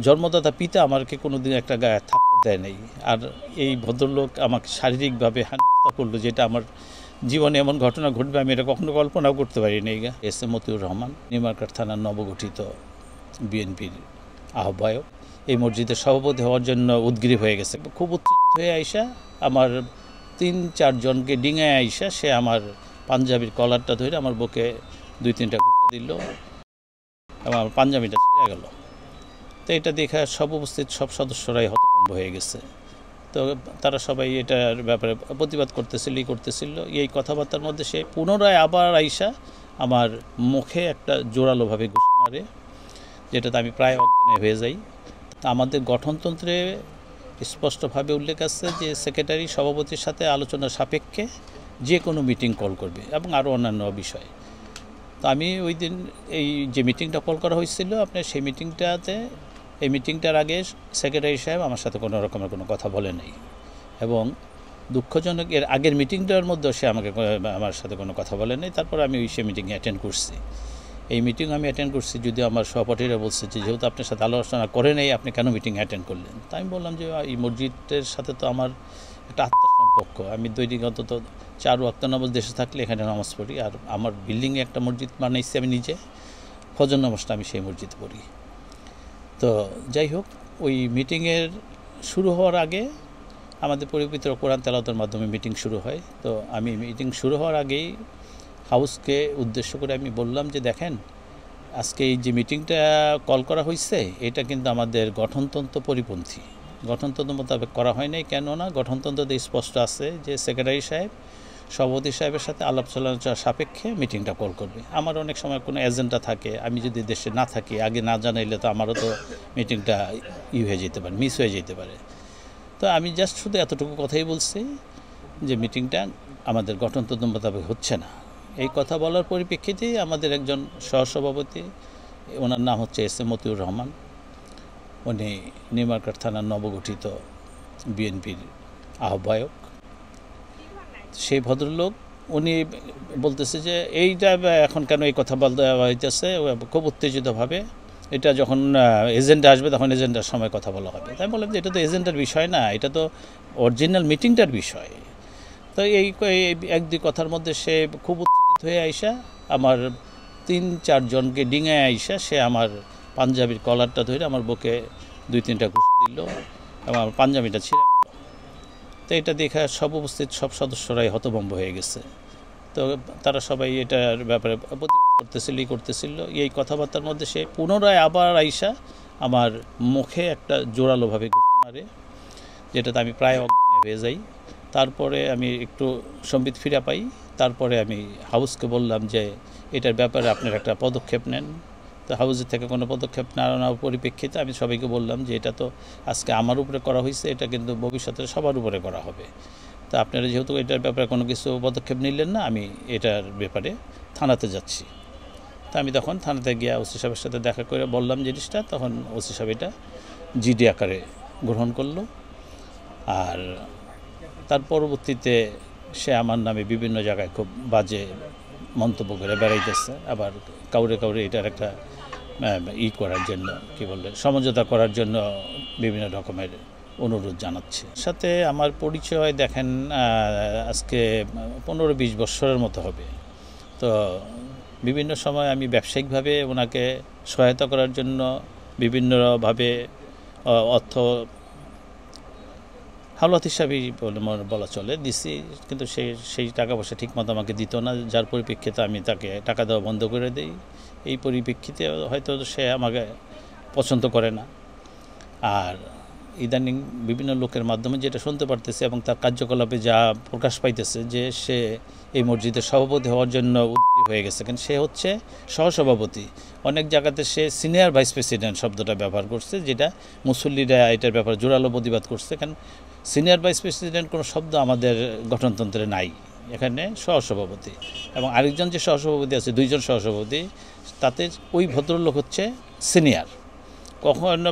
জন্মদাতা পিতা আমাকে কোনোদিন একটা গায়ে থাপ্পড় দেয় নাই। আর এই ভদ্রলোক আমাকে শারীরিকভাবে হেনস্থা করলো, যেটা আমার জীবনে এমন ঘটনা ঘটবে আমি এটা কখনো কল্পনাও করতে পারিনি। S M Motiur Rahman, New Market থানার নবগঠিত বিএনপির আহ্বায়ক, এই মসজিদের সভাপতি হওয়ার জন্য উদগ্রীব হয়ে গেছে। খুব উত্তেজিত হয়ে আইসা আমার ৩-৪ জনকে ডিঙায় আইসা সে আমার পাঞ্জাবির কলারটা ধরে আমার বুকে ২-৩টা ঘুষা দিল এবং আমার পাঞ্জাবিটা ছিঁড়ে গেল। তো এটা দেখে সব উপস্থিত সব সদস্যরাই হতভম্ব হয়ে গেছে। তো তারা সবাই এটার ব্যাপারে প্রতিবাদ করতেছিল। এই কথাবার্তার মধ্যে সে পুনরায় আবার আইসা আমার মুখে একটা জোরালোভাবে ঘুষি মারে, যেটাতে আমি প্রায় অজ্ঞান হয়ে যাই। তা আমাদের গঠনতন্ত্রে স্পষ্টভাবে উল্লেখ আছে যে সেক্রেটারি সভাপতির সাথে আলোচনা সাপেক্ষে যে কোনো মিটিং কল করবে এবং আরও অন্যান্য বিষয়। তো আমি ওই দিন এই যে মিটিংটা কল করা হয়েছিল আপনার, সেই এই মিটিংটার আগে সেক্রেটারি সাহেব আমার সাথে কোনো রকমের কোনো কথা বলে নাই এবং দুঃখজনক এর আগের মিটিংটার মধ্যেও সে আমার সাথে কোনো কথা বলে নাই। তারপর আমি সেই মিটিংয়ে অ্যাটেন্ড করছি। এই মিটিং আমি অ্যাটেন্ড করছি, যদিও আমার সহপাঠীরা বলছে যে যেহেতু আপনার সাথে আলোচনা করে নেই আপনি কেন মিটিং অ্যাটেন্ড করলেন। তাই আমি বললাম যে এই মসজিদের সাথে তো আমার একটা আত্মার সম্পর্ক। আমি দৈনিক অন্তত 4 ওয়াক্ত নামাজ দেশে থাকলে এখানে নামাজ পড়ি, আর আমার বিল্ডিংয়ে একটা মসজিদ বানাইছি আমি নিজে, ফজর নামাজটা আমি সেই মসজিদে পড়ি। তো যাই হোক, ওই মিটিংয়ের শুরু হওয়ার আগে আমাদের পবিত্র কোরআন তেলাওয়াতের মাধ্যমে মিটিং শুরু হয়। তো আমি মিটিং শুরু হওয়ার আগেই হাউসকে উদ্দেশ্য করে আমি বললাম যে দেখেন, আজকে এই যে মিটিংটা কল করা হয়েছে এটা কিন্তু আমাদের গঠনতন্ত্র পরিপন্থী, গঠনতন্ত্র মোতাবেক করা হয় নাই। কেননা গঠনতন্ত্রতে স্পষ্ট আছে যে সেক্রেটারি সাহেব সভাপতি সাহেবের সাথে আলাপ আলোচনার সাপেক্ষে মিটিংটা কল করবে। আমার অনেক সময় কোনো এজেন্ডা থাকে, আমি যদি দেশে না থাকি আগে না জানাইলে তো আমারও তো মিটিংটা হয়ে যেতে পারে, মিস হয়ে যেতে পারে। তো আমি জাস্ট শুধু এতটুকু কথাই বলছি যে মিটিংটা আমাদের গঠনতন্ত্র মোতাবেক হচ্ছে না। এই কথা বলার পরিপ্রেক্ষিতেই আমাদের একজন সহসভাপতি, ওনার নাম হচ্ছে এস এম মতিউর রহমান, উনি নিউমার্কেট থানার নবগঠিত বিএনপির আহ্বায়ক, সেই ভদ্রলোক উনি বলতেছে যে এইটা এখন কেন এই কথা বলতে হইতেছে, খুব উত্তেজিতভাবে। এটা যখন এজেন্ডা আসবে তখন এজেন্ডার সময় কথা বলা হবে। তাই বললাম যে এটা তো এজেন্ডার বিষয় না, এটা তো অরিজিনাল মিটিংটার বিষয়। তো এই 1-2 কথার মধ্যে সে খুব উত্তেজিত হয়ে আইসা আমার 3-4 জনকে ডিঙায় আইসা সে আমার পাঞ্জাবির কলারটা ধরে আমার বুকে 2-3টা ঘুষা দিল এবং আমার পাঞ্জাবিটা ছিঁড়ে গেল। তো এটা দেখে সব উপস্থিত সব সদস্যরাই হতভম্ব হয়ে গেছে। তো তারা সবাই এটার ব্যাপারে প্রতিবাদ করতেছিল। এই কথাবার্তার মধ্যে সে পুনরায় আবার আইসা আমার মুখে একটা জোরালোভাবে ঘুষি মারে, যেটাতে আমি প্রায় অজ্ঞান হয়ে যাই। তারপরে আমি একটু সম্বিত ফিরে পাই। তারপরে আমি হাউসকে বললাম যে এটার ব্যাপারে আপনার একটা পদক্ষেপ নেন। তো হাউসের থেকে কোনো পদক্ষেপ না নেওয়ার পরিপ্রেক্ষিতে আমি সবাইকে বললাম যে এটা তো আজকে আমার উপরে করা হয়েছে, এটা কিন্তু ভবিষ্যতে সবার উপরে করা হবে। তা আপনারা যেহেতু এটার ব্যাপারে কোনো কিছু পদক্ষেপ নিলেন না, আমি এটার ব্যাপারে থানাতে যাচ্ছি। তা আমি তখন থানাতে গিয়ে ওসি সাহেবের সাথে দেখা করে বললাম জিনিসটা। তখন ওসি সাহেব এটা জিডি আকারে গ্রহণ করলো। আর তার পরবর্তীতে সে আমার নামে বিভিন্ন জায়গায় খুব বাজে মন্তব্য করে বেড়াইতেছে, আবার কাউরে এটার একটা করার জন্য কি বলে সমঝোতা করার জন্য বিভিন্ন রকমের অনুরোধ জানাচ্ছে। সাথে আমার পরিচয় দেখেন আজকে 15-20 বছরের মতো হবে। তো বিভিন্ন সময় আমি ব্যবসায়িকভাবে ওনাকে সহায়তা করার জন্য বিভিন্নভাবে অর্থ হাওলাত হিসাবেই বলা চলে দিছি, কিন্তু সেই টাকা পয়সা ঠিকমতো আমাকে দিত না, যার পরিপ্রেক্ষিতে আমি তাকে টাকা দেওয়া বন্ধ করে দিই। এই পরিপ্রেক্ষিতে হয়তো সে আমাকে পছন্দ করে না। আর ইদানিং বিভিন্ন লোকের মাধ্যমে যেটা শুনতে পারতেছে এবং তার কার্যকলাপে যা প্রকাশ পাইতেছে যে সে এই মসজিদের সভাপতি হওয়ার জন্য উদ্গ্রীব হয়ে গেছে। কারণ সে হচ্ছে সহসভাপতি, অনেক জায়গাতে সে সিনিয়র ভাইস প্রেসিডেন্ট শব্দটা ব্যবহার করছে, যেটা মুসল্লিরা এটার ব্যাপারে জোরালো প্রতিবাদ করছে। কারণ সিনিয়র ভাইস প্রেসিডেন্ট কোনো শব্দ আমাদের গঠনতন্ত্রে নাই, এখানে সহসভাপতি এবং আরেকজন যে সহসভাপতি আছে, 2 জন সহসভাপতি, তাতে ওই ভদ্রলোক হচ্ছে সিনিয়র। কখনো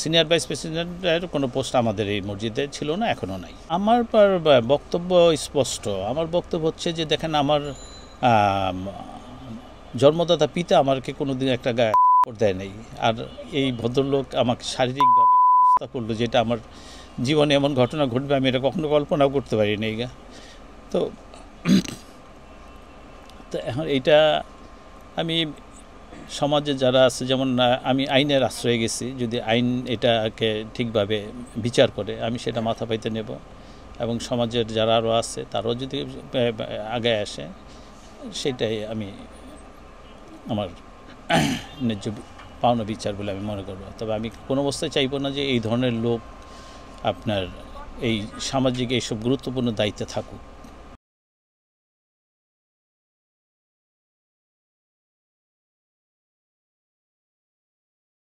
সিনিয়র ভাইস প্রেসিডেন্টের কোনো পোস্ট আমাদের এই মসজিদে ছিল না, এখনও নাই। আমার বক্তব্য স্পষ্ট। আমার বক্তব্য হচ্ছে যে দেখেন, আমার জন্মদাতা পিতা আমাকে কোনোদিন একটা গায়ে থাপ্পড় দেয় নাই। আর এই ভদ্রলোক আমাকে শারীরিকভাবে হেনস্থা করলো, যেটা আমার জীবনে এমন ঘটনা ঘটবে আমি এটা কখনো কল্পনাও করতে পারি নাই। তো তো এখন এইটা আমি সমাজে যারা আছে, যেমন আমি আইনের আশ্রয়ে গেছি, যদি আইন এটাকে ঠিকভাবে বিচার করে আমি সেটা মাথা পাইতে নেব, এবং সমাজের যারা আরও আছে তারাও যদি আগে আসে, সেটাই আমি আমার ন্যায্য পাওনা বিচার বলে আমি মনে করব। তবে আমি কোনো অবস্থায় চাইব না যে এই ধরনের লোক আপনার এই সামাজিক এইসব গুরুত্বপূর্ণ দায়িত্বে থাকুক।